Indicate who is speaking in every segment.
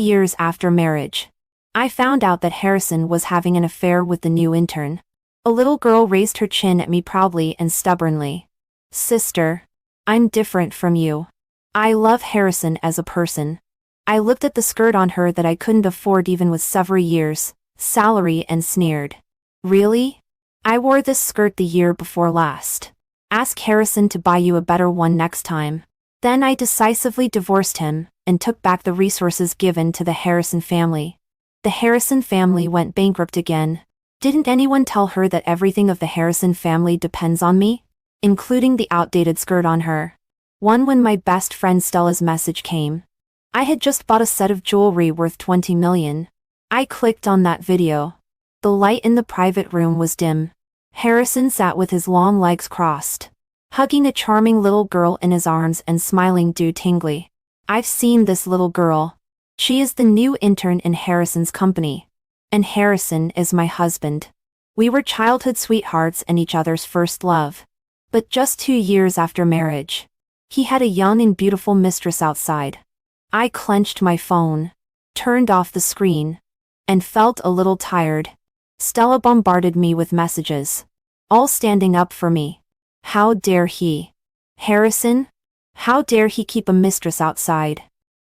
Speaker 1: years after marriage, I found out that Harrison was having an affair with the new intern. A little girl raised her chin at me proudly and stubbornly. Sister, I'm different from you. I love Harrison as a person. I looked at the skirt on her that I couldn't afford even with several years' salary and sneered. Really? I wore this skirt the year before last. Ask Harrison to buy you a better one next time. Then I decisively divorced him and took back the resources given to the Harrison family. The Harrison family went bankrupt again. Didn't anyone tell her that everything of the Harrison family depends on me? Including the outdated skirt on her. When my best friend Stella's message came. I had just bought a set of jewelry worth $20 million. I clicked on that video. The light in the private room was dim. Harrison sat with his long legs crossed, hugging a charming little girl in his arms and smiling tingly. I've seen this little girl. She is the new intern in Harrison's company. And Harrison is my husband. We were childhood sweethearts and each other's first love. But just 2 years after marriage, he had a young and beautiful mistress outside. I clenched my phone, turned off the screen, and felt a little tired. Stella bombarded me with messages, all standing up for me. How dare he? Harrison? How dare he keep a mistress outside?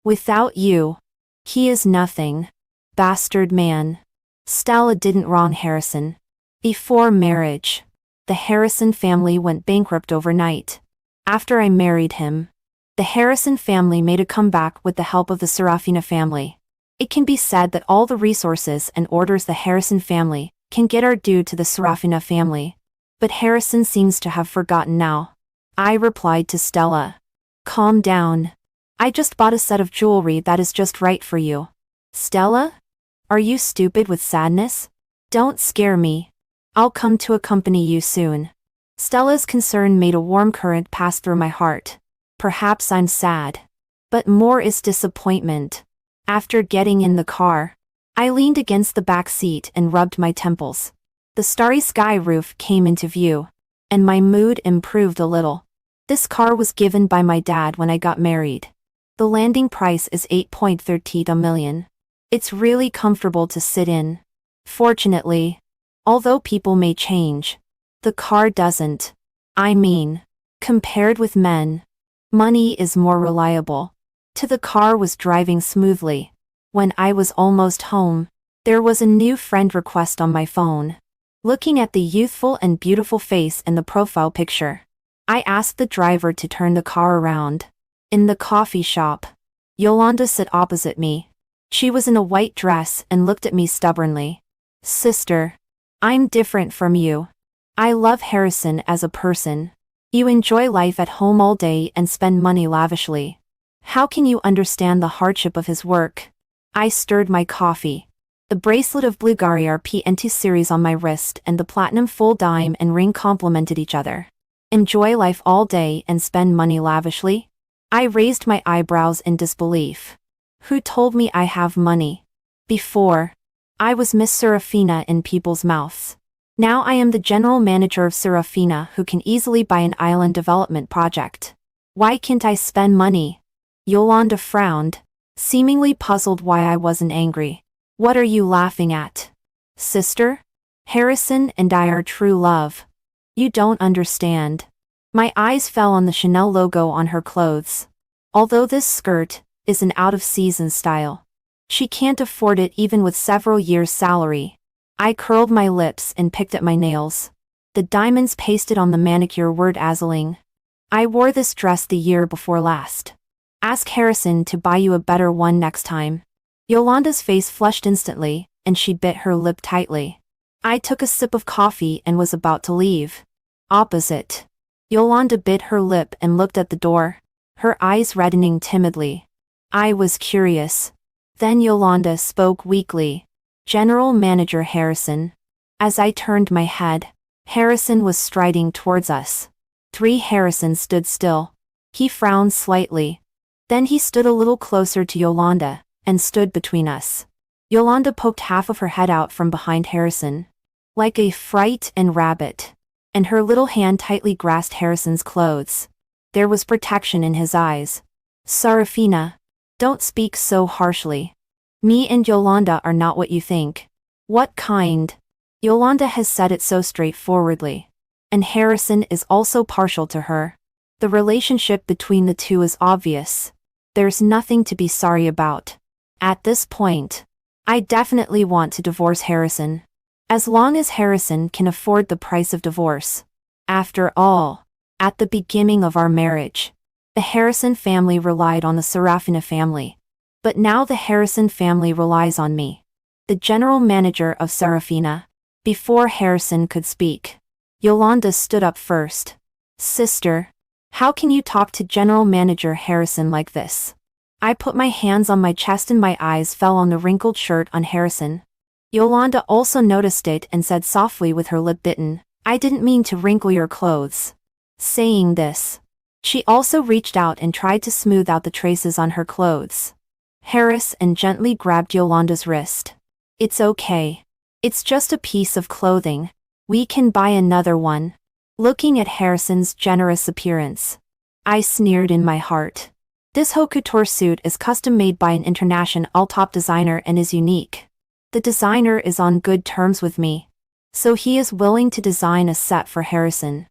Speaker 1: Without you, he is nothing. Bastard man. Stella didn't wrong Harrison. Before marriage, the Harrison family went bankrupt overnight. After I married him, the Harrison family made a comeback with the help of the Serafina family. It can be said that all the resources and orders the Harrison family can get are due to the Serafina family. But Harrison seems to have forgotten now. I replied to Stella. Calm down. I just bought a set of jewelry that is just right for you. Stella? Are you stupid with sadness? Don't scare me. I'll come to accompany you soon. Stella's concern made a warm current pass through my heart. Perhaps I'm sad. But more is disappointment. After getting in the car, I leaned against the back seat and rubbed my temples. The starry sky roof came into view, and my mood improved a little. This car was given by my dad when I got married. The landing price is $8.30 million. It's really comfortable to sit in. Fortunately, although people may change, the car doesn't. I mean, compared with men, money is more reliable. The car was driving smoothly. When I was almost home, there was a new friend request on my phone. Looking at the youthful and beautiful face in the profile picture, I asked the driver to turn the car around. In the coffee shop, Yolanda sat opposite me. She was in a white dress and looked at me stubbornly. Sister, I'm different from you. I love Harrison as a person. You enjoy life at home all day and spend money lavishly. How can you understand the hardship of his work? I stirred my coffee. The bracelet of Bulgari PNT series on my wrist and the platinum full dime and ring complemented each other. Enjoy life all day and spend money lavishly? I raised my eyebrows in disbelief. Who told me I have money? Before, I was Miss Serafina in people's mouths. Now I am the general manager of Serafina who can easily buy an island development project. Why can't I spend money? Yolanda frowned, seemingly puzzled why I wasn't angry. What are you laughing at? Sister? Harrison and I are true love. You don't understand. My eyes fell on the Chanel logo on her clothes. Although this skirt is an out-of-season style, she can't afford it even with several years' salary. I curled my lips and picked at my nails. The diamonds pasted on the manicure were dazzling. I wore this dress the year before last. Ask Harrison to buy you a better one next time. Yolanda's face flushed instantly, and she bit her lip tightly. I took a sip of coffee and was about to leave. Opposite. Yolanda bit her lip and looked at the door, her eyes reddening timidly. I was curious. Then Yolanda spoke weakly. General Manager Harrison. As I turned my head, Harrison was striding towards us. 3 Harrison stood still. He frowned slightly. Then he stood a little closer to Yolanda, and stood between us. Yolanda poked half of her head out from behind Harrison, like a frightened rabbit, and her little hand tightly grasped Harrison's clothes. There was protection in his eyes. Serafina, don't speak so harshly. Me and Yolanda are not what you think. What kind? Yolanda has said it so straightforwardly. And Harrison is also partial to her. The relationship between the two is obvious. There's nothing to be sorry about. At this point, I definitely want to divorce Harrison. As long as Harrison can afford the price of divorce. After all, at the beginning of our marriage, the Harrison family relied on the Serafina family. But now the Harrison family relies on me, the general manager of Serafina. Before Harrison could speak, Yolanda stood up first. Sister, how can you talk to General Manager Harrison like this? I put my hands on my chest and my eyes fell on the wrinkled shirt on Harrison. Yolanda also noticed it and said softly with her lip bitten, I didn't mean to wrinkle your clothes. Saying this, she also reached out and tried to smooth out the traces on her clothes. Harrison gently grabbed Yolanda's wrist. It's okay. It's just a piece of clothing. We can buy another one. Looking at Harrison's generous appearance, I sneered in my heart. This haute couture suit is custom made by an international top designer and is unique. The designer is on good terms with me, so he is willing to design a set for Harrison.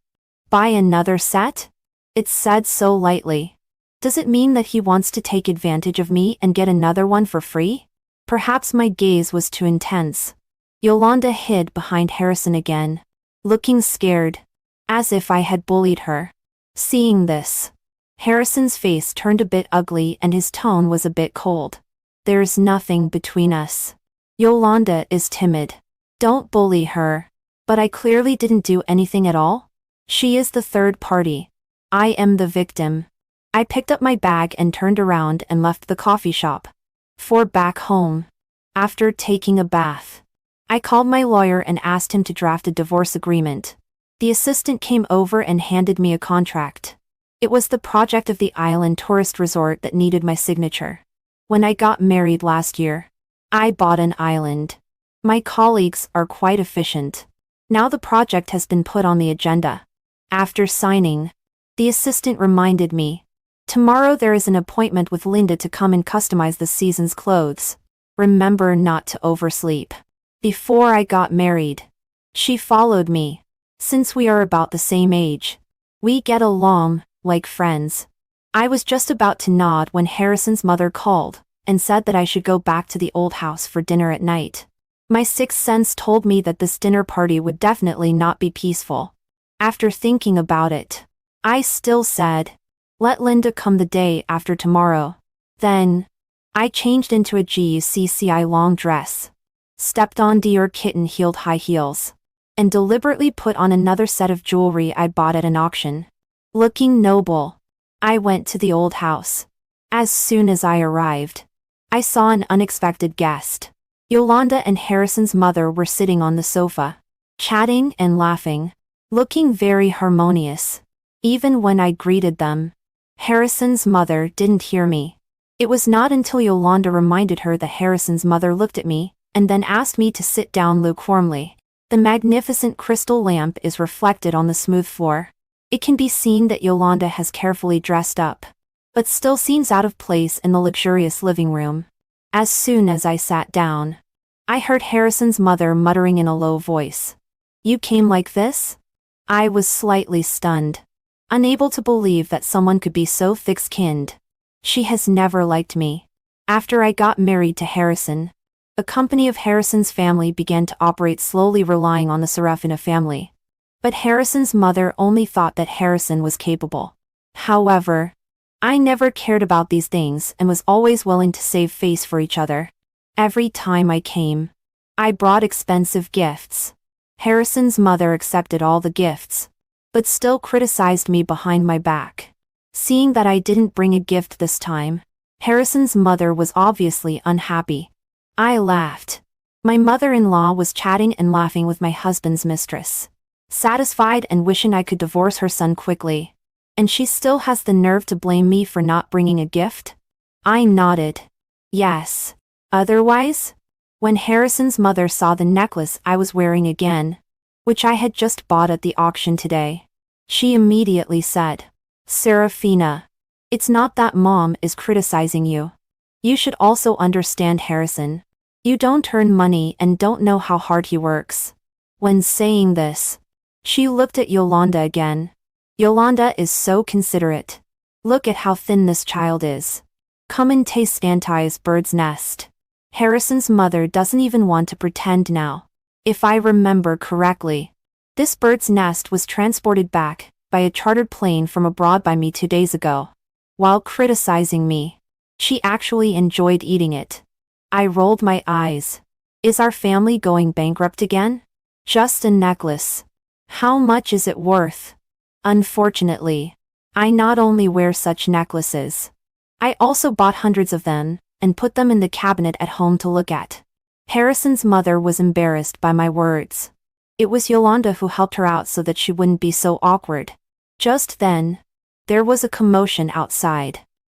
Speaker 1: Buy another set? It's said so lightly. Does it mean that he wants to take advantage of me and get another one for free? Perhaps my gaze was too intense. Yolanda hid behind Harrison again, looking scared, as if I had bullied her. Seeing this, Harrison's face turned a bit ugly and his tone was a bit cold. There's nothing between us. Yolanda is timid. Don't bully her. But I clearly didn't do anything at all. She is the third party. I am the victim. I picked up my bag and turned around and left the coffee shop. For back home. After taking a bath, I called my lawyer and asked him to draft a divorce agreement. The assistant came over and handed me a contract. It was the project of the island tourist resort that needed my signature. When I got married last year, I bought an island. My colleagues are quite efficient. Now the project has been put on the agenda. After signing, the assistant reminded me, tomorrow there is an appointment with Linda to come and customize the season's clothes. Remember not to oversleep. Before I got married, she followed me. Since we are about the same age, we get along like friends. I was just about to nod when Harrison's mother called and said that I should go back to the old house for dinner at night. My sixth sense told me that this dinner party would definitely not be peaceful. After thinking about it, I still said, let Linda come the day after tomorrow. Then, I changed into a GUCCI long dress, stepped on Dior kitten-heeled high heels, and deliberately put on another set of jewelry I bought at an auction. Looking noble, I went to the old house. As soon as I arrived, I saw an unexpected guest. Yolanda and Harrison's mother were sitting on the sofa, chatting and laughing, looking very harmonious. Even when I greeted them, Harrison's mother didn't hear me. It was not until Yolanda reminded her that Harrison's mother looked at me, and then asked me to sit down lukewarmly. The magnificent crystal lamp is reflected on the smooth floor. It can be seen that Yolanda has carefully dressed up, but still seems out of place in the luxurious living room. As soon as I sat down, I heard Harrison's mother muttering in a low voice. You came like this? I was slightly stunned, unable to believe that someone could be so thick-skinned. She has never liked me. After I got married to Harrison, a company of Harrison's family began to operate slowly, relying on the Serafina family. But Harrison's mother only thought that Harrison was capable. However, I never cared about these things and was always willing to save face for each other. Every time I came, I brought expensive gifts. Harrison's mother accepted all the gifts, but still criticized me behind my back. Seeing that I didn't bring a gift this time, Harrison's mother was obviously unhappy. I laughed. My mother-in-law was chatting and laughing with my husband's mistress, satisfied and wishing I could divorce her son quickly. And she still has the nerve to blame me for not bringing a gift? I nodded. Yes. Otherwise? When Harrison's mother saw the necklace I was wearing again, which I had just bought at the auction today, she immediately said, Serafina, it's not that Mom is criticizing you. You should also understand Harrison. You don't earn money and don't know how hard he works. When saying this, she looked at Yolanda again. Yolanda is so considerate. Look at how thin this child is. Come and taste Auntie's bird's nest. Harrison's mother doesn't even want to pretend now. If I remember correctly, this bird's nest was transported back by a chartered plane from abroad by me 2 days ago. While criticizing me, she actually enjoyed eating it. I rolled my eyes. Is our family going bankrupt again? Just a necklace. How much is it worth? Unfortunately, I not only wear such necklaces, I also bought hundreds of them and put them in the cabinet at home to look at. Harrison's mother was embarrassed by my words. It was Yolanda who helped her out so that she wouldn't be so awkward. Just then, there was a commotion outside.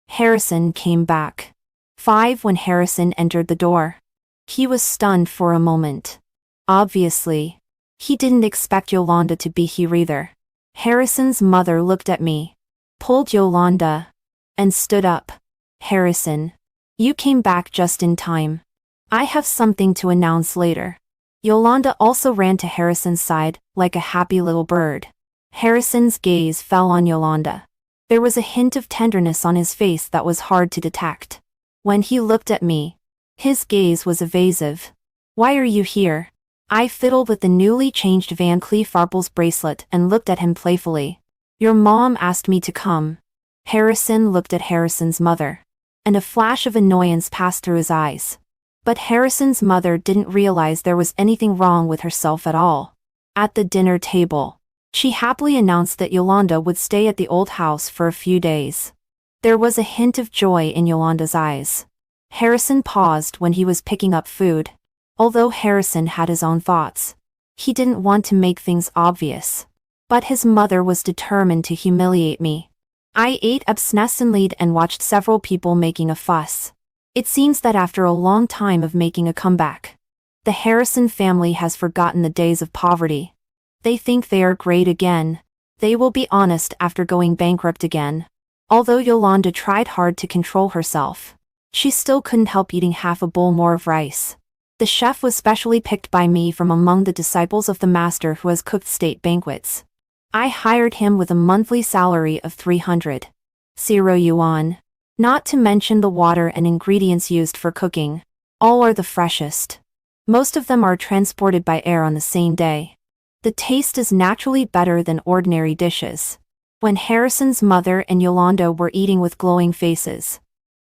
Speaker 1: Harrison came back. 5 when Harrison entered the door. He was stunned for a moment. Obviously, he didn't expect Yolanda to be here either. Harrison's mother looked at me, pulled Yolanda, and stood up. Harrison, you came back just in time. I have something to announce later. Yolanda also ran to Harrison's side like a happy little bird. Harrison's gaze fell on Yolanda. There was a hint of tenderness on his face that was hard to detect. When he looked at me, his gaze was evasive. Why are you here? I fiddled with the newly changed Van Cleef Arpels bracelet and looked at him playfully. Your mom asked me to come. Harrison looked at Harrison's mother, and a flash of annoyance passed through his eyes. But Harrison's mother didn't realize there was anything wrong with herself at all. At the dinner table, she happily announced that Yolanda would stay at the old house for a few days. There was a hint of joy in Yolanda's eyes. Harrison paused when he was picking up food. Although Harrison had his own thoughts, he didn't want to make things obvious. But his mother was determined to humiliate me. I ate abstinently and watched several people making a fuss. It seems that after a long time of making a comeback, the Harrison family has forgotten the days of poverty. They think they are great again. They will be honest after going bankrupt again. Although Yolanda tried hard to control herself, she still couldn't help eating half a bowl more of rice. The chef was specially picked by me from among the disciples of the master who has cooked state banquets. I hired him with a monthly salary of 300 yuan. Not to mention the water and ingredients used for cooking. All are the freshest. Most of them are transported by air on the same day. The taste is naturally better than ordinary dishes. When Harrison's mother and Yolanda were eating with glowing faces,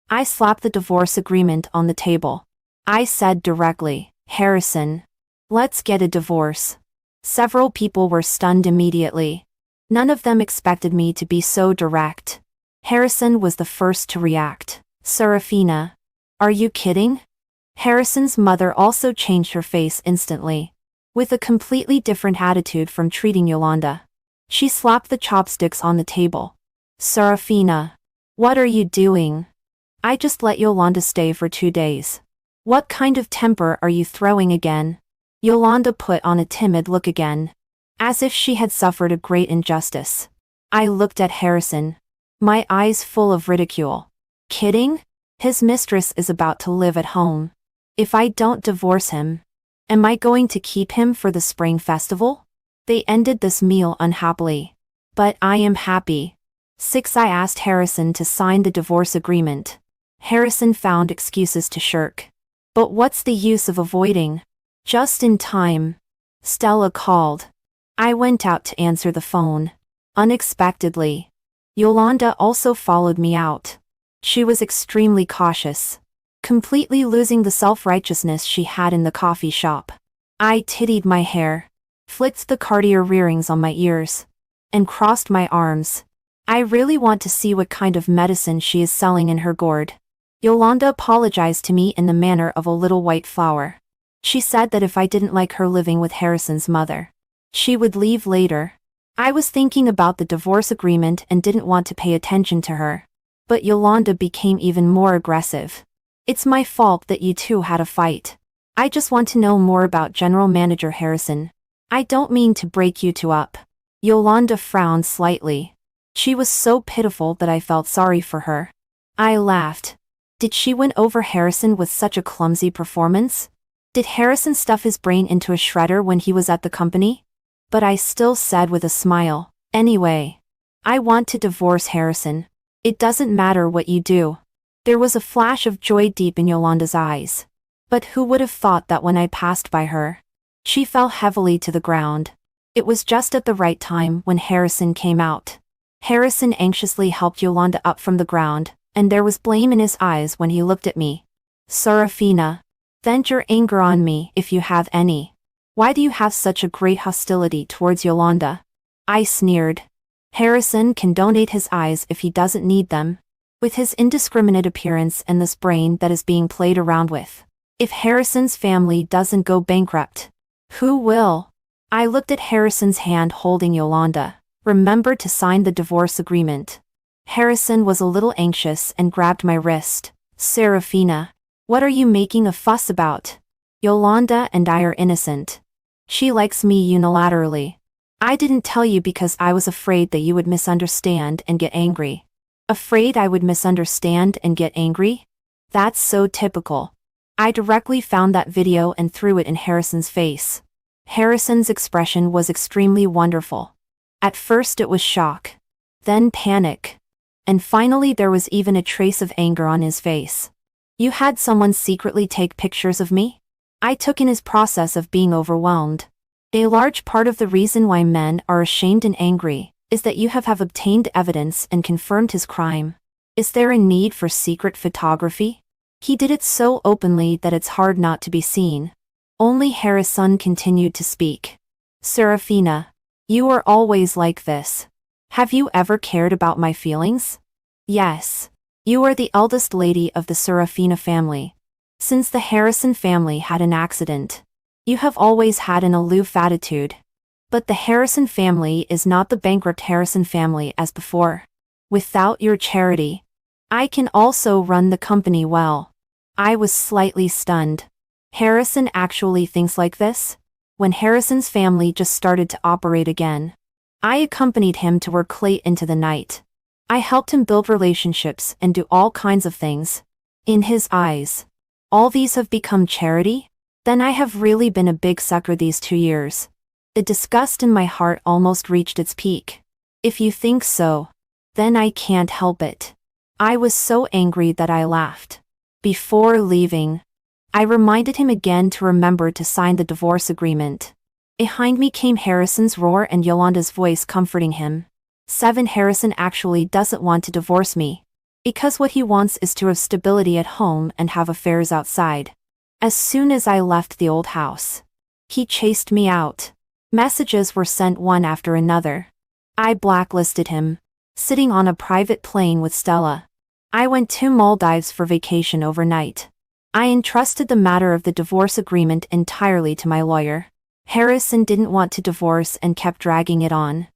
Speaker 1: I slapped the divorce agreement on the table. I said directly, Harrison, let's get a divorce. Several people were stunned immediately. None of them expected me to be so direct. Harrison was the first to react. Serafina, are you kidding? Harrison's mother also changed her face instantly, with a completely different attitude from treating Yolanda. She slapped the chopsticks on the table. Serafina, what are you doing? I just let Yolanda stay for 2 days. What kind of temper are you throwing again? Yolanda put on a timid look again, as if she had suffered a great injustice. I looked at Harrison, my eyes full of ridicule. Kidding? His mistress is about to live at home. If I don't divorce him, am I going to keep him for the spring festival? They ended this meal unhappily. But I am happy. 6 I asked Harrison to sign the divorce agreement. Harrison found excuses to shirk. But what's the use of avoiding? Just in time, Stella called. I went out to answer the phone. Unexpectedly, Yolanda also followed me out. She was extremely cautious, completely losing the self-righteousness she had in the coffee shop. I tittied my hair, flicked the Cartier earrings on my ears, and crossed my arms. I really want to see what kind of medicine she is selling in her gourd. Yolanda apologized to me in the manner of a little white flower. She said that if I didn't like her living with Harrison's mother, she would leave later. I was thinking about the divorce agreement and didn't want to pay attention to her. But Yolanda became even more aggressive. It's my fault that you two had a fight. I just want to know more about General Manager Harrison. I don't mean to break you two up. Yolanda frowned slightly. She was so pitiful that I felt sorry for her. I laughed. Did she win over Harrison with such a clumsy performance? Did Harrison stuff his brain into a shredder when he was at the company? But I still said with a smile, anyway, I want to divorce Harrison. It doesn't matter what you do. There was a flash of joy deep in Yolanda's eyes. But who would have thought that when I passed by her? She fell heavily to the ground. It was just at the right time when Harrison came out. Harrison anxiously helped Yolanda up from the ground, and there was blame in his eyes when he looked at me. Serafina, vent your anger on me if you have any. Why do you have such a great hostility towards Yolanda? I sneered. Harrison can donate his eyes if he doesn't need them. With his indiscriminate appearance and this brain that is being played around with. If Harrison's family doesn't go bankrupt, who will? I looked at Harrison's hand holding Yolanda. Remember to sign the divorce agreement. Harrison was a little anxious and grabbed my wrist. Serafina, what are you making a fuss about? Yolanda and I are innocent. She likes me unilaterally. I didn't tell you because I was afraid that you would misunderstand and get angry. Afraid I would misunderstand and get angry? That's so typical. I directly found that video and threw it in Harrison's face. Harrison's expression was extremely wonderful. At first it was shock. Then panic. And finally there was even a trace of anger on his face. You had someone secretly take pictures of me? I took in his process of being overwhelmed. A large part of the reason why men are ashamed and angry is that you have obtained evidence and confirmed his crime. Is there a need for secret photography? He did it so openly that it's hard not to be seen. Only Harrison continued to speak. Serafina, you are always like this. Have you ever cared about my feelings? Yes. You are the eldest lady of the Serafina family. Since the Harrison family had an accident, you have always had an aloof attitude. But the Harrison family is not the bankrupt Harrison family as before. Without your charity, I can also run the company well. I was slightly stunned. Harrison actually thinks like this? When Harrison's family just started to operate again, I accompanied him to work late into the night. I helped him build relationships and do all kinds of things. In his eyes, all these have become charity? Then I have really been a big sucker these 2 years. The disgust in my heart almost reached its peak. If you think so, then I can't help it. I was so angry that I laughed. Before leaving, I reminded him again to remember to sign the divorce agreement. Behind me came Harrison's roar and Yolanda's voice comforting him. 7 Harrison actually doesn't want to divorce me. Because what he wants is to have stability at home and have affairs outside. As soon as I left the old house, he chased me out. Messages were sent one after another. I blacklisted him. Sitting on a private plane with Stella. I went to Maldives for vacation overnight. I entrusted the matter of the divorce agreement entirely to my lawyer. Harrison didn't want to divorce and kept dragging it on.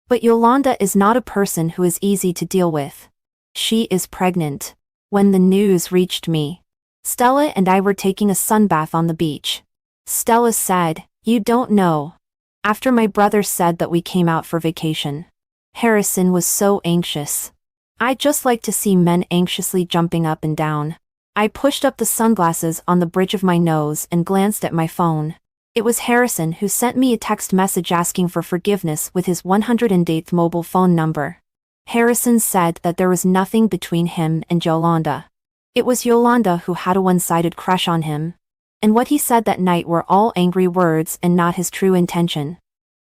Speaker 1: But Yolanda is not a person who is easy to deal with. She is pregnant. When the news reached me, Stella and I were taking a sunbath on the beach. Stella said, "You don't know." After my brother said that we came out for vacation. Harrison was so anxious. I just like to see men anxiously jumping up and down. I pushed up the sunglasses on the bridge of my nose and glanced at my phone. It was Harrison who sent me a text message asking for forgiveness with his 108th mobile phone number. Harrison said that there was nothing between him and Yolanda. It was Yolanda who had a one-sided crush on him. And what he said that night were all angry words and not his true intention.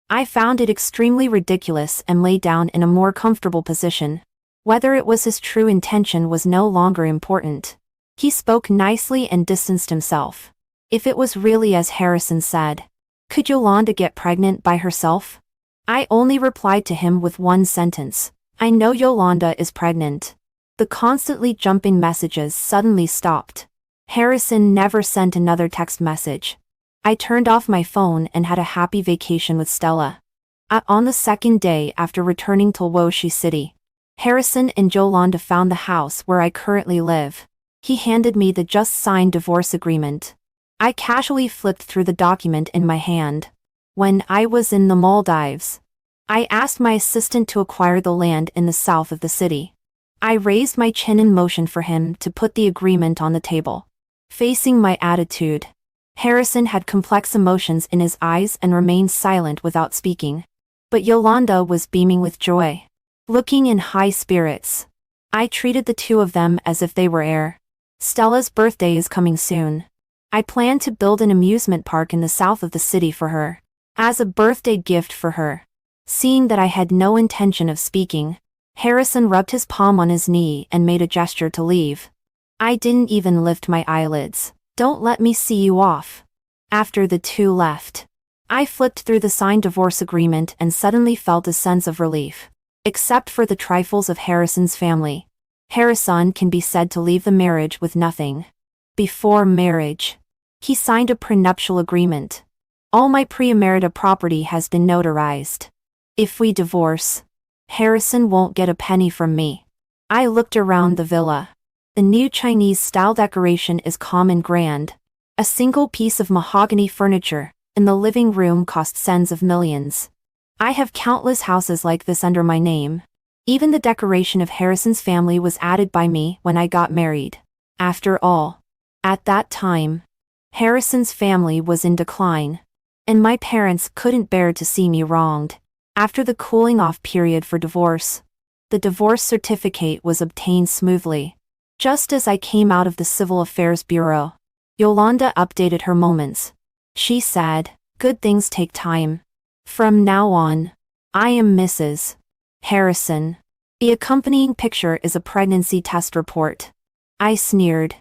Speaker 1: I found it extremely ridiculous and lay down in a more comfortable position. Whether it was his true intention was no longer important. He spoke nicely and distanced himself. If it was really as Harrison said, could Yolanda get pregnant by herself? I only replied to him with one sentence. I know Yolanda is pregnant. The constantly jumping messages suddenly stopped. Harrison never sent another text message. I turned off my phone and had a happy vacation with Stella. On the second day after returning to Woshi City, Harrison and Yolanda found the house where I currently live. He handed me the just signed divorce agreement. I casually flipped through the document in my hand. When I was in the Maldives, I asked my assistant to acquire the land in the south of the city. I raised my chin in motion for him to put the agreement on the table. Facing my attitude, Harrison had complex emotions in his eyes and remained silent without speaking. But Yolanda was beaming with joy, looking in high spirits. I treated the two of them as if they were air. Stella's birthday is coming soon. I plan to build an amusement park in the south of the city for her, as a birthday gift for her. Seeing that I had no intention of speaking, Harrison rubbed his palm on his knee and made a gesture to leave. I didn't even lift my eyelids. Don't let me see you off. After the two left, I flipped through the signed divorce agreement and suddenly felt a sense of relief. Except for the trifles of Harrison's family, Harrison can be said to leave the marriage with nothing. Before marriage, he signed a prenuptial agreement. All my pre-emerita property has been notarized. If we divorce, Harrison won't get a penny from me. I looked around the villa. The new Chinese-style decoration is calm and grand. A single piece of mahogany furniture in the living room cost tens of millions. I have countless houses like this under my name. Even the decoration of Harrison's family was added by me when I got married. After all, at that time, Harrison's family was in decline, and my parents couldn't bear to see me wronged. After the cooling-off period for divorce, the divorce certificate was obtained smoothly. Just as I came out of the Civil Affairs Bureau, Yolanda updated her moments. She said, "Good things take time. From now on, I am Mrs. Harrison." The accompanying picture is a pregnancy test report. I sneered.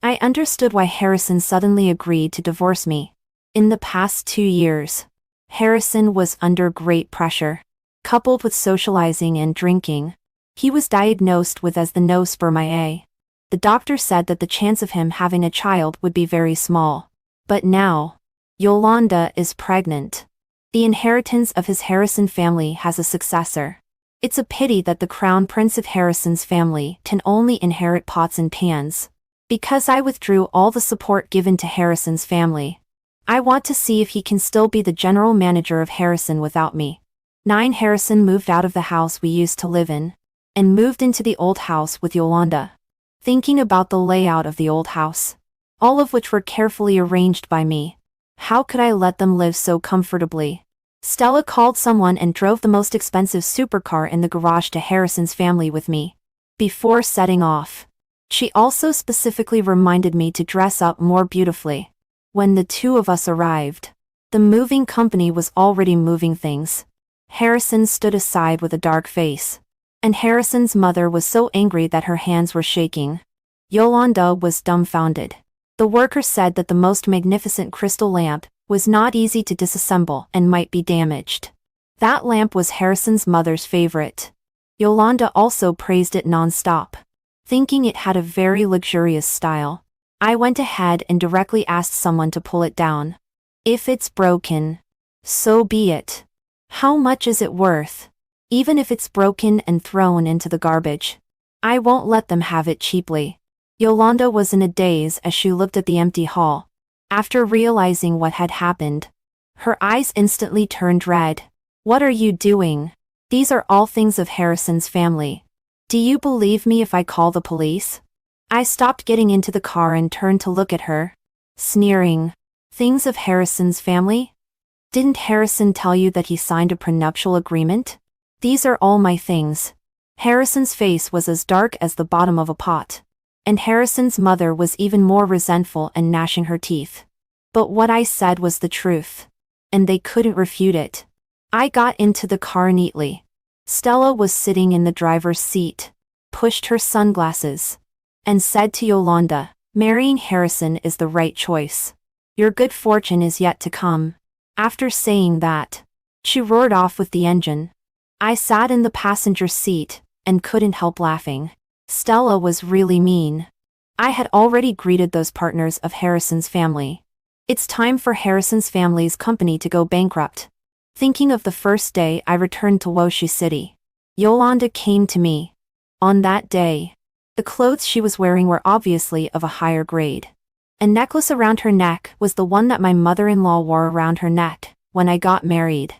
Speaker 1: I understood why Harrison suddenly agreed to divorce me. In the past 2 years, Harrison was under great pressure. Coupled with socializing and drinking, he was diagnosed with as the no spermia. The doctor said that the chance of him having a child would be very small. But now, Yolanda is pregnant. The inheritance of his Harrison family has a successor. It's a pity that the crown prince of Harrison's family can only inherit pots and pans. Because I withdrew all the support given to Harrison's family, I want to see if he can still be the general manager of Harrison without me. 9 Harrison moved out of the house we used to live in, and moved into the old house with Yolanda. Thinking about the layout of the old house, all of which were carefully arranged by me, how could I let them live so comfortably? Stella called someone and drove the most expensive supercar in the garage to Harrison's family with me. Before setting off, she also specifically reminded me to dress up more beautifully. When the two of us arrived, the moving company was already moving things. Harrison stood aside with a dark face, and Harrison's mother was so angry that her hands were shaking. Yolanda was dumbfounded. The worker said that the most magnificent crystal lamp was not easy to disassemble and might be damaged. That lamp was Harrison's mother's favorite. Yolanda also praised it non-stop, thinking it had a very luxurious style. I went ahead and directly asked someone to pull it down. If it's broken, so be it. How much is it worth? Even if it's broken and thrown into the garbage, I won't let them have it cheaply. Yolanda was in a daze as she looked at the empty hall. After realizing what had happened, her eyes instantly turned red. What are you doing? These are all things of Harrison's family. Do you believe me if I call the police? I stopped getting into the car and turned to look at her, sneering. Things of Harrison's family? Didn't Harrison tell you that he signed a prenuptial agreement? These are all my things. Harrison's face was as dark as the bottom of a pot, and Harrison's mother was even more resentful and gnashing her teeth. But what I said was the truth, and they couldn't refute it. I got into the car neatly. Stella was sitting in the driver's seat, pushed her sunglasses, and said to Yolanda, "Marrying Harrison is the right choice. Your good fortune is yet to come." After saying that, she roared off with the engine. I sat in the passenger seat and couldn't help laughing. Stella was really mean. I had already greeted those partners of Harrison's family. It's time for Harrison's family's company to go bankrupt. Thinking of the first day I returned to Woshi City, Yolanda came to me. On that day, the clothes she was wearing were obviously of a higher grade. A necklace around her neck was the one that my mother-in-law wore around her neck when I got married.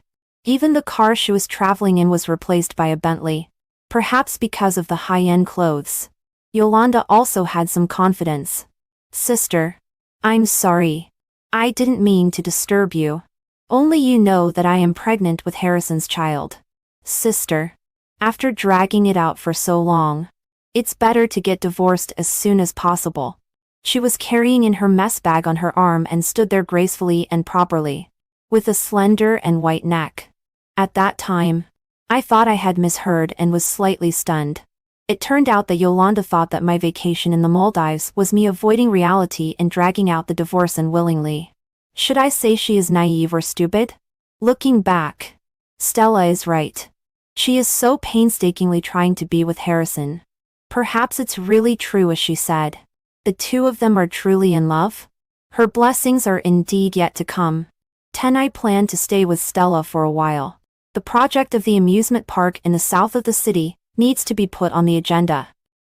Speaker 1: Even the car she was traveling in was replaced by a Bentley. Perhaps because of the high-end clothes. Yolanda also had some confidence. Sister. I'm sorry. I didn't mean to disturb you. Only you know that I am pregnant with Harrison's child. Sister. After dragging it out for so long. It's better to get divorced as soon as possible. She was carrying in her mess bag on her arm and stood there gracefully and properly, with a slender and white neck. At that time, I thought I had misheard and was slightly stunned. It turned out that Yolanda thought that my vacation in the Maldives was me avoiding reality and dragging out the divorce unwillingly. Should I say she is naive or stupid? Looking back, Stella is right. She is so painstakingly trying to be with Harrison. Perhaps it's really true as she said. The two of them are truly in love? Her blessings are indeed yet to come. I plan to stay with Stella for a while. The project of the amusement park in the south of the city needs to be put on the agenda.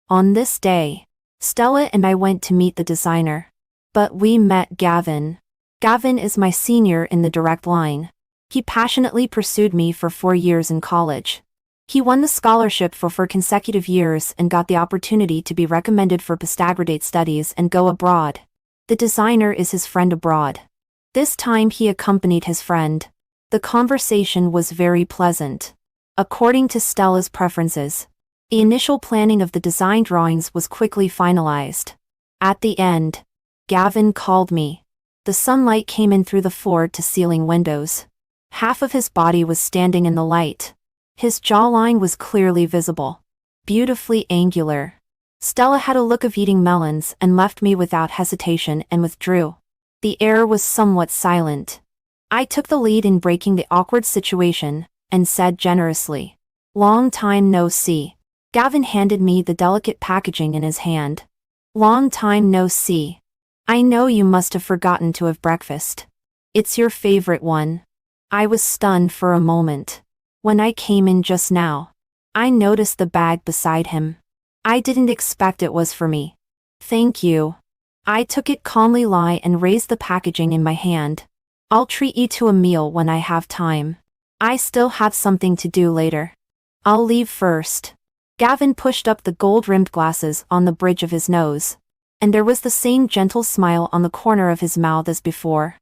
Speaker 1: On this day, Stella and I went to meet the designer. But we met Gavin. Gavin is my senior in the direct line. He passionately pursued me for 4 years in college. He won the scholarship for 4 consecutive years and got the opportunity to be recommended for postgraduate studies and go abroad. The designer is his friend abroad. This time he accompanied his friend. The conversation was very pleasant. According to Stella's preferences, the initial planning of the design drawings was quickly finalized. At the end, Gavin called me. The sunlight came in through the floor-to-ceiling windows. Half of his body was standing in the light. His jawline was clearly visible. Beautifully angular. Stella had a look of eating melons and left me without hesitation and withdrew. The air was somewhat silent. I took the lead in breaking the awkward situation, and said generously, "Long time no see." Gavin handed me the delicate packaging in his hand. "Long time no see. I know you must have forgotten to have breakfast. It's your favorite one." I was stunned for a moment. When I came in just now, I noticed the bag beside him. I didn't expect it was for me. "Thank you." I took it calmly and raised the packaging in my hand. "I'll treat you to a meal when I have time. I still have something to do later. I'll leave first." Gavin pushed up the gold-rimmed glasses on the bridge of his nose, and there was the same gentle smile on the corner of his mouth as before.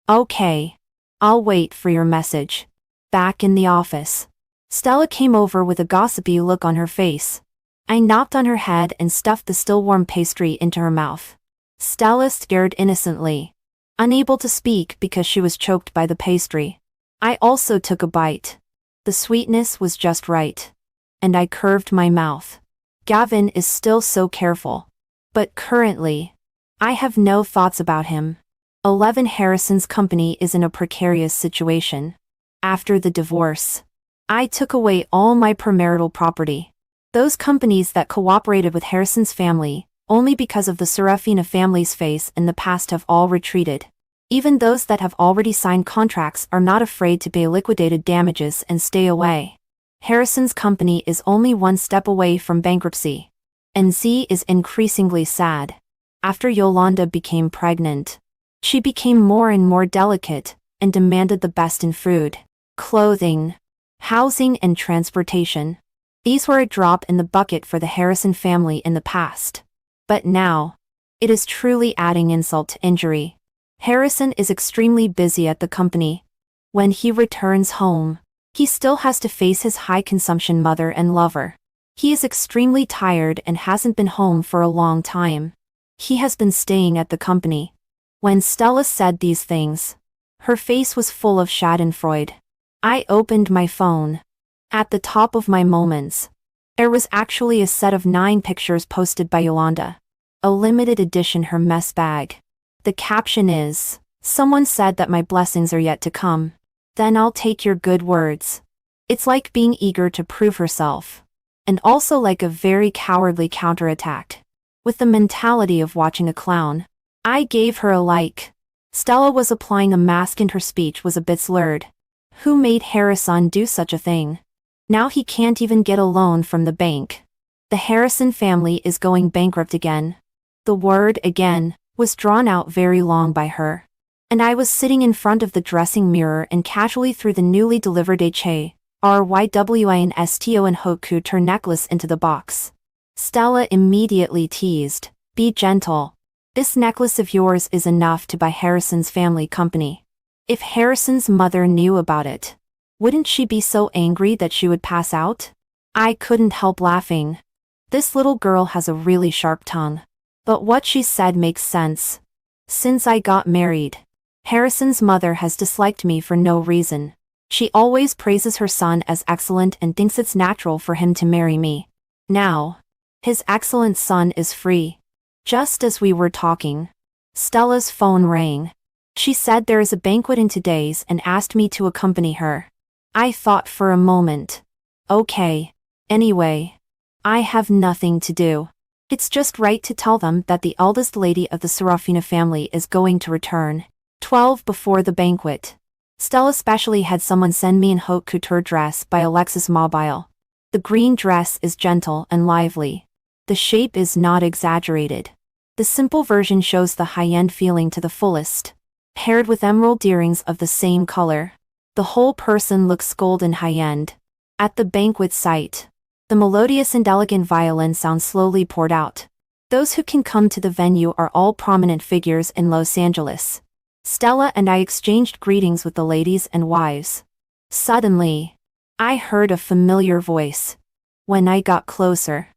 Speaker 1: "Okay. I'll wait for your message." Back in the office, Stella came over with a gossipy look on her face. I knocked on her head and stuffed the still-warm pastry into her mouth. Stella stared innocently, unable to speak because she was choked by the pastry. I also took a bite. The sweetness was just right. And I curved my mouth. Gavin is still so careful. But currently, I have no thoughts about him. 11 Harrison's company is in a precarious situation. After the divorce, I took away all my premarital property. Those companies that cooperated with Harrison's family, only because of the Serafina family's face in the past, have all retreated. Even those that have already signed contracts are not afraid to pay liquidated damages and stay away. Harrison's company is only one step away from bankruptcy. And Z is increasingly sad. After Yolanda became pregnant, she became more and more delicate and demanded the best in food, clothing, housing and transportation. These were a drop in the bucket for the Harrison family in the past. But now, it is truly adding insult to injury. Harrison is extremely busy at the company. When he returns home, he still has to face his high-consumption mother and lover. He is extremely tired and hasn't been home for a long time. He has been staying at the company. When Stella said these things, her face was full of schadenfreude. I opened my phone. At the top of my moments, there was actually a set of 9 pictures posted by Yolanda. A limited edition her mess bag. The caption is, "Someone said that my blessings are yet to come. Then I'll take your good words." It's like being eager to prove herself. And also like a very cowardly counterattack. With the mentality of watching a clown. I gave her a like. Stella was applying a mask and her speech was a bit slurred. Who made Harrison do such a thing? Now he can't even get a loan from the bank. The Harrison family is going bankrupt again. The word "again" was drawn out very long by her. And I was sitting in front of the dressing mirror and casually threw the newly delivered HA, Rywinsto and hooked her necklace into the box. Stella immediately teased, "Be gentle. This necklace of yours is enough to buy Harrison's family company." If Harrison's mother knew about it, wouldn't she be so angry that she would pass out? I couldn't help laughing. This little girl has a really sharp tongue. But what she said makes sense. Since I got married, Harrison's mother has disliked me for no reason. She always praises her son as excellent and thinks it's natural for him to marry me. Now, his excellent son is free. Just as we were talking, Stella's phone rang. She said there is a banquet in 2 days and asked me to accompany her. I thought for a moment. Okay. Anyway, I have nothing to do. It's just right to tell them that the eldest lady of the Serafina family is going to return. 12 before the banquet. Stella specially had someone send me an haute couture dress by Alexis Mobile. The green dress is gentle and lively. The shape is not exaggerated. The simple version shows the high-end feeling to the fullest. Paired with emerald earrings of the same color, the whole person looks golden high-end. At the banquet site, the melodious and elegant violin sound slowly poured out. Those who can come to the venue are all prominent figures in Los Angeles. Stella and I exchanged greetings with the ladies and wives. Suddenly, I heard a familiar voice. When I got closer,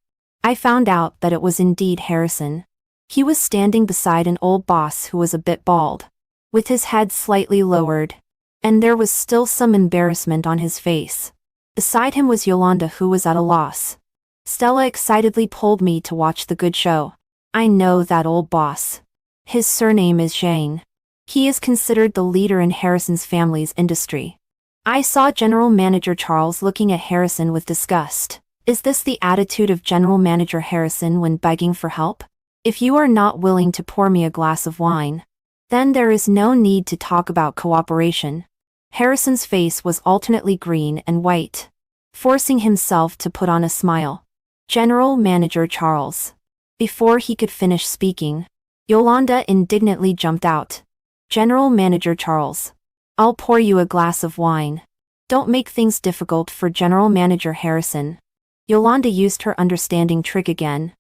Speaker 1: I found out that it was indeed Harrison. He was standing beside an old boss who was a bit bald, with his head slightly lowered, and there was still some embarrassment on his face. Beside him was Yolanda, who was at a loss. Stella excitedly pulled me to watch the good show. I know that old boss. His surname is Zhang. He is considered the leader in Harrison's family's industry. I saw General Manager Charles looking at Harrison with disgust. Is this the attitude of General Manager Harrison when begging for help? If you are not willing to pour me a glass of wine, then there is no need to talk about cooperation. Harrison's face was alternately green and white, forcing himself to put on a smile. General Manager Charles. Before he could finish speaking, Yolanda indignantly jumped out. General Manager Charles. I'll pour you a glass of wine. Don't make things difficult for General Manager Harrison. Yolanda used her understanding trick again.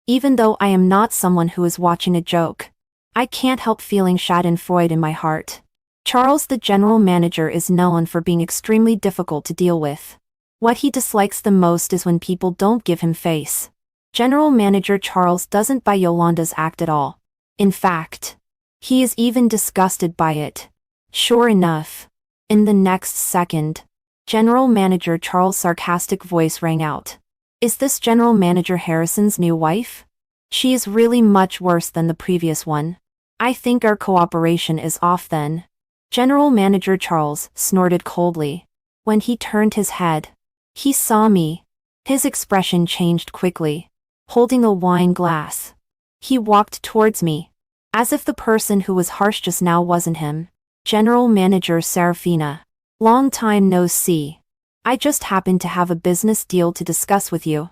Speaker 1: Even though I am not someone who is watching a joke, I can't help feeling schadenfreude in my heart. Charles, the general manager, is known for being extremely difficult to deal with. What he dislikes the most is when people don't give him face. General Manager Charles doesn't buy Yolanda's act at all. In fact, he is even disgusted by it. Sure enough, in the next second, General Manager Charles' sarcastic voice rang out. Is this General Manager Harrison's new wife? She is really much worse than the previous one. I think our cooperation is off then. General Manager Charles snorted coldly. When he turned his head, he saw me. His expression changed quickly. Holding a wine glass, he walked towards me, as if the person who was harsh just now wasn't him. General Manager Serafina. Long time no see. I just happened to have a business deal to discuss with you.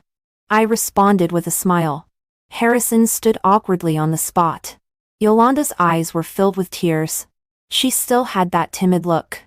Speaker 1: I responded with a smile. Harrison stood awkwardly on the spot. Yolanda's eyes were filled with tears. She still had that timid look.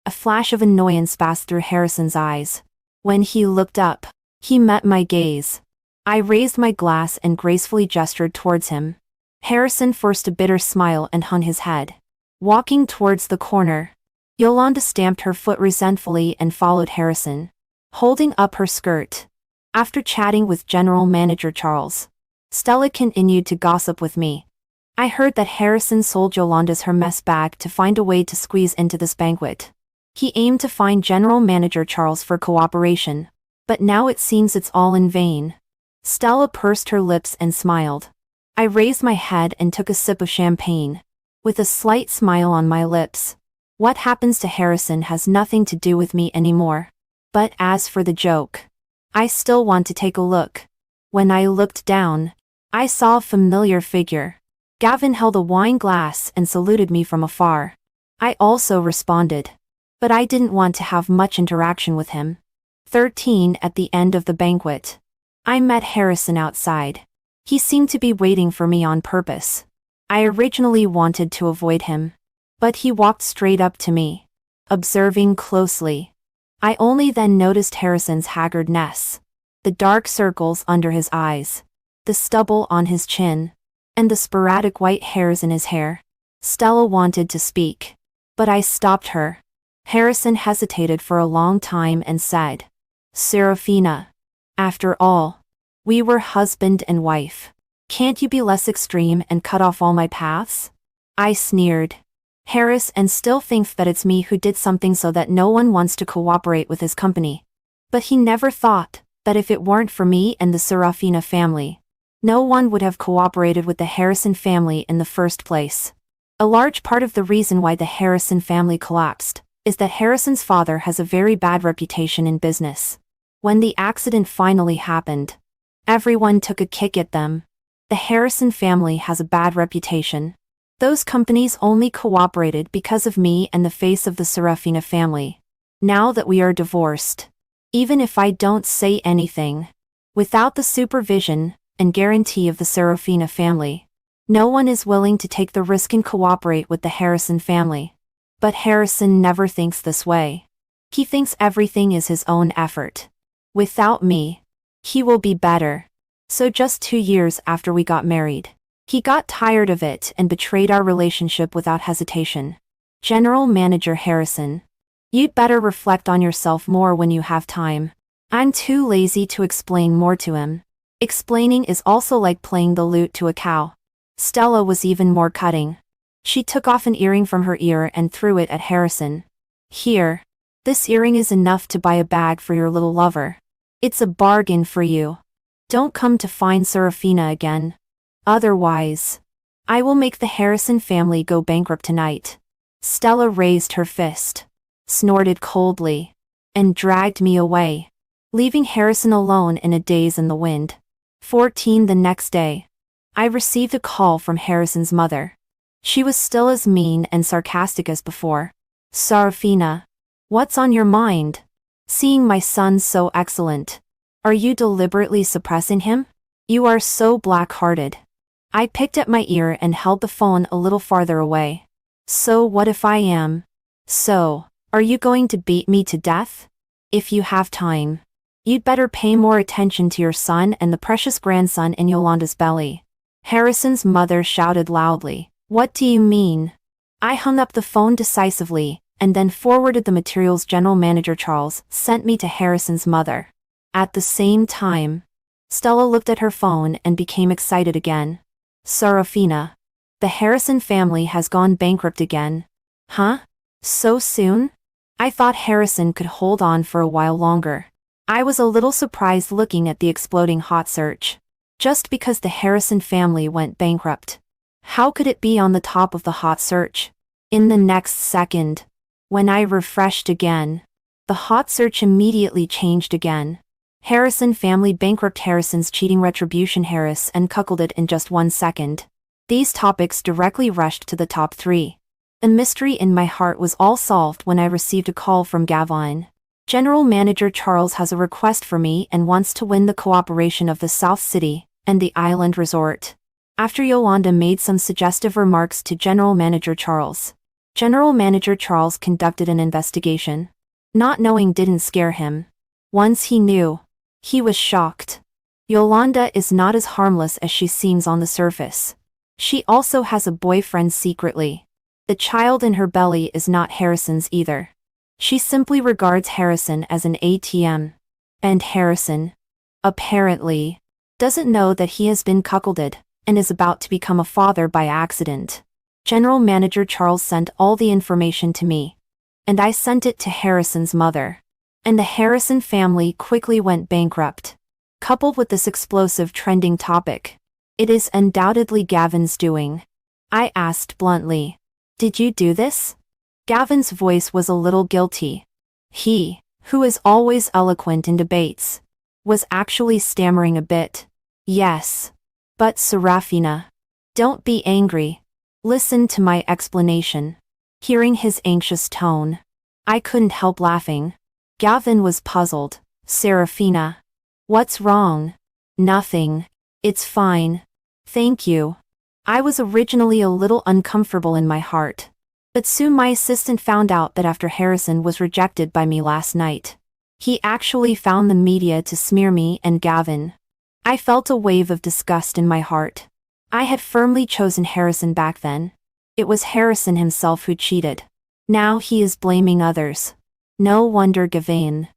Speaker 1: A flash of annoyance passed through Harrison's eyes. When he looked up, he met my gaze. I raised my glass and gracefully gestured towards him. Harrison forced a bitter smile and hung his head. Walking towards the corner, Yolanda stamped her foot resentfully and followed Harrison, holding up her skirt. After chatting with General Manager Charles, Stella continued to gossip with me. I heard that Harrison sold Yolanda's Hermes bag to find a way to squeeze into this banquet. He aimed to find General Manager Charles for cooperation, but now it seems it's all in vain. Stella pursed her lips and smiled. I raised my head and took a sip of champagne, with a slight smile on my lips. What happens to Harrison has nothing to do with me anymore. But as for the joke, I still want to take a look. When I looked down, I saw a familiar figure. Gavin held a wine glass and saluted me from afar. I also responded, but I didn't want to have much interaction with him. 13 At the end of the banquet, I met Harrison outside. He seemed to be waiting for me on purpose. I originally wanted to avoid him, but he walked straight up to me, observing closely. I only then noticed Harrison's haggardness. The dark circles under his eyes. The stubble on his chin. And the sporadic white hairs in his hair. Stella wanted to speak. But I stopped her. Harrison hesitated for a long time and said, "Serafina. After all, we were husband and wife. Can't you be less extreme and cut off all my paths?" I sneered. Harrison still thinks that it's me who did something so that no one wants to cooperate with his company. But he never thought that if it weren't for me and the Serafina family, no one would have cooperated with the Harrison family in the first place. A large part of the reason why the Harrison family collapsed is that Harrison's father has a very bad reputation in business. When the accident finally happened, everyone took a kick at them. The Harrison family has a bad reputation. Those companies only cooperated because of me and the face of the Serafina family. Now that we are divorced, even if I don't say anything, without the supervision and guarantee of the Serafina family, no one is willing to take the risk and cooperate with the Harrison family. But Harrison never thinks this way. He thinks everything is his own effort. Without me, he will be better. So just 2 years after we got married, he got tired of it and betrayed our relationship without hesitation. General Manager Harrison, you'd better reflect on yourself more when you have time. I'm too lazy to explain more to him. Explaining is also like playing the lute to a cow. Stella was even more cutting. She took off an earring from her ear and threw it at Harrison. "Here. This earring is enough to buy a bag for your little lover. It's a bargain for you. Don't come to find Serafina again. Otherwise, I will make the Harrison family go bankrupt tonight." Stella raised her fist, snorted coldly, and dragged me away, leaving Harrison alone in a daze in the wind. 14 The next day, I received a call from Harrison's mother. She was still as mean and sarcastic as before. "Serafina, what's on your mind? Seeing my son so excellent. Are you deliberately suppressing him? You are so black-hearted." I picked at my ear and held the phone a little farther away. "So what if I am? So, are you going to beat me to death? If you have time, you'd better pay more attention to your son and the precious grandson in Yolanda's belly." Harrison's mother shouted loudly, "What do you mean?" I hung up the phone decisively, and then forwarded the materials General Manager Charles sent me to Harrison's mother. At the same time, Stella looked at her phone and became excited again. "Serafina, the Harrison family has gone bankrupt again." "Huh? So soon?" I thought Harrison could hold on for a while longer. I was a little surprised looking at the exploding hot search. Just because the Harrison family went bankrupt, how could it be on the top of the hot search? In the next second, when I refreshed again, the hot search immediately changed again. Harrison family bankrupt, Harrison's cheating, retribution, Harris and cuckolded in just 1 second. These topics directly rushed to the top 3. The mystery in my heart was all solved when I received a call from Gavin. General Manager Charles has a request for me and wants to win the cooperation of the South City and the Island Resort. After Yolanda made some suggestive remarks to General Manager Charles, General Manager Charles conducted an investigation. Not knowing didn't scare him. Once he knew, he was shocked. Yolanda is not as harmless as she seems on the surface. She also has a boyfriend secretly. The child in her belly is not Harrison's either. She simply regards Harrison as an ATM. And Harrison, apparently, doesn't know that he has been cuckolded and is about to become a father by accident. General Manager Charles sent all the information to me, and I sent it to Harrison's mother. And the Harrison family quickly went bankrupt. Coupled with this explosive trending topic, it is undoubtedly Gavin's doing. I asked bluntly, "Did you do this?" Gavin's voice was a little guilty. He, who is always eloquent in debates, was actually stammering a bit. "Yes. But Serafina, don't be angry. Listen to my explanation." Hearing his anxious tone, I couldn't help laughing. Gavin was puzzled. "Serafina, what's wrong?" "Nothing. It's fine. Thank you." I was originally a little uncomfortable in my heart. But soon my assistant found out that after Harrison was rejected by me last night, he actually found the media to smear me and Gavin. I felt a wave of disgust in my heart. I had firmly chosen Harrison back then. It was Harrison himself who cheated. Now he is blaming others. No wonder Gavin,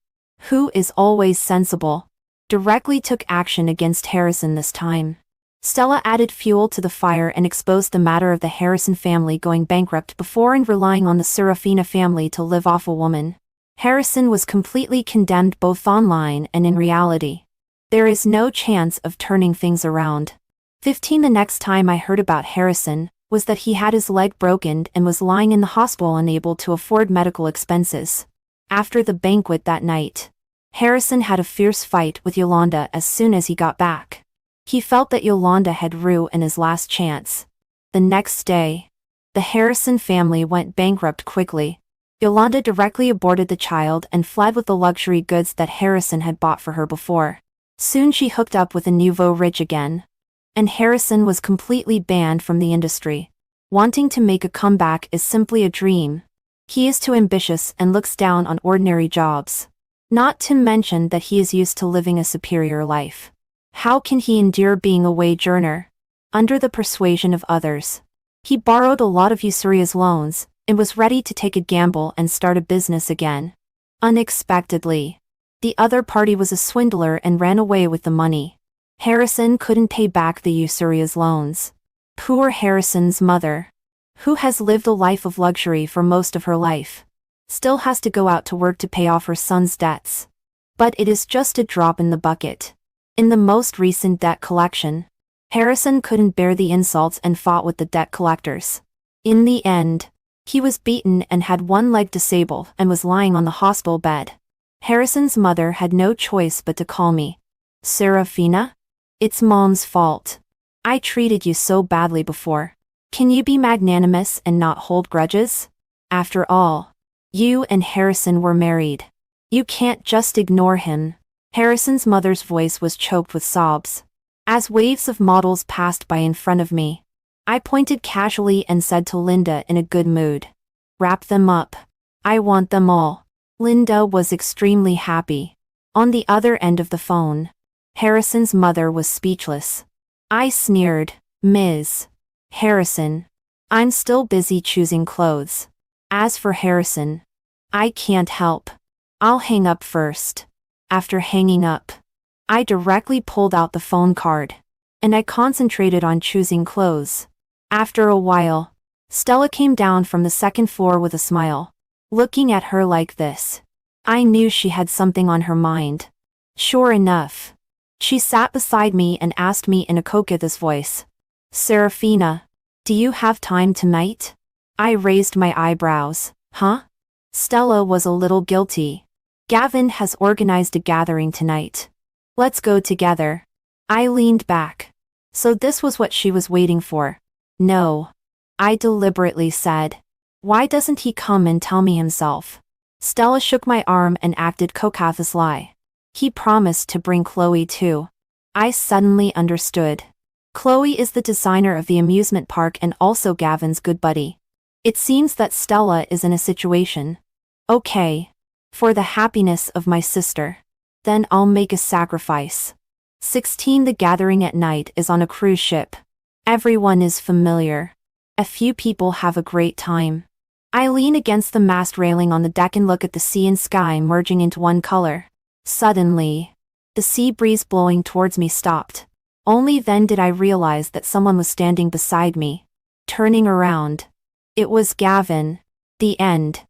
Speaker 1: who is always sensible, directly took action against Harrison this time. Stella added fuel to the fire and exposed the matter of the Harrison family going bankrupt before and relying on the Serafina family to live off a woman. Harrison was completely condemned both online and in reality. There is no chance of turning things around. 15 The next time I heard about Harrison was that he had his leg broken and was lying in the hospital unable to afford medical expenses. After the banquet that night, Harrison had a fierce fight with Yolanda as soon as he got back. He felt that Yolanda had ruined his last chance. The next day, the Harrison family went bankrupt quickly. Yolanda directly aborted the child and fled with the luxury goods that Harrison had bought for her before. Soon she hooked up with a nouveau rich again. And Harrison was completely banned from the industry. Wanting to make a comeback is simply a dream. He is too ambitious and looks down on ordinary jobs. Not to mention that he is used to living a superior life. How can he endure being a wage earner? Under the persuasion of others, he borrowed a lot of usurious loans and was ready to take a gamble and start a business again. Unexpectedly, the other party was a swindler and ran away with the money. Harrison couldn't pay back the usurious loans. Poor Harrison's mother, who has lived a life of luxury for most of her life, still has to go out to work to pay off her son's debts. But it is just a drop in the bucket. In the most recent debt collection, Harrison couldn't bear the insults and fought with the debt collectors. In the end, he was beaten and had one leg disabled and was lying on the hospital bed. Harrison's mother had no choice but to call me. Serafina? It's Mom's fault. I treated you so badly before. Can you be magnanimous and not hold grudges? After all, you and Harrison were married. You can't just ignore him. Harrison's mother's voice was choked with sobs. As waves of models passed by in front of me, I pointed casually and said to Linda in a good mood, "Wrap them up. I want them all." Linda was extremely happy. On the other end of the phone, Harrison's mother was speechless. I sneered, "Ms. Harrison, I'm still busy choosing clothes. As for Harrison, I can't help. I'll hang up first." After hanging up, I directly pulled out the phone card, and I concentrated on choosing clothes. After a while, Stella came down from the second floor with a smile. Looking at her like this, I knew she had something on her mind. Sure enough, she sat beside me and asked me in a coquettish voice, "Serafina, do you have time tonight?" I raised my eyebrows. Huh? Stella was a little guilty. Gavin has organized a gathering tonight. Let's go together. I leaned back. So this was what she was waiting for. No. I deliberately said. Why doesn't he come and tell me himself? Stella shook my arm and acted coquettishly. He promised to bring Chloe too. I suddenly understood. Chloe is the designer of the amusement park and also Gavin's good buddy. It seems that Stella is in a situation. Okay. For the happiness of my sister. Then I'll make a sacrifice. 16 The gathering at night is on a cruise ship. Everyone is familiar. A few people have a great time. I lean against the mast railing on the deck and look at the sea and sky merging into one color. Suddenly, the sea breeze blowing towards me stopped. Only then did I realize that someone was standing beside me. Turning around, it was Gavin. The end.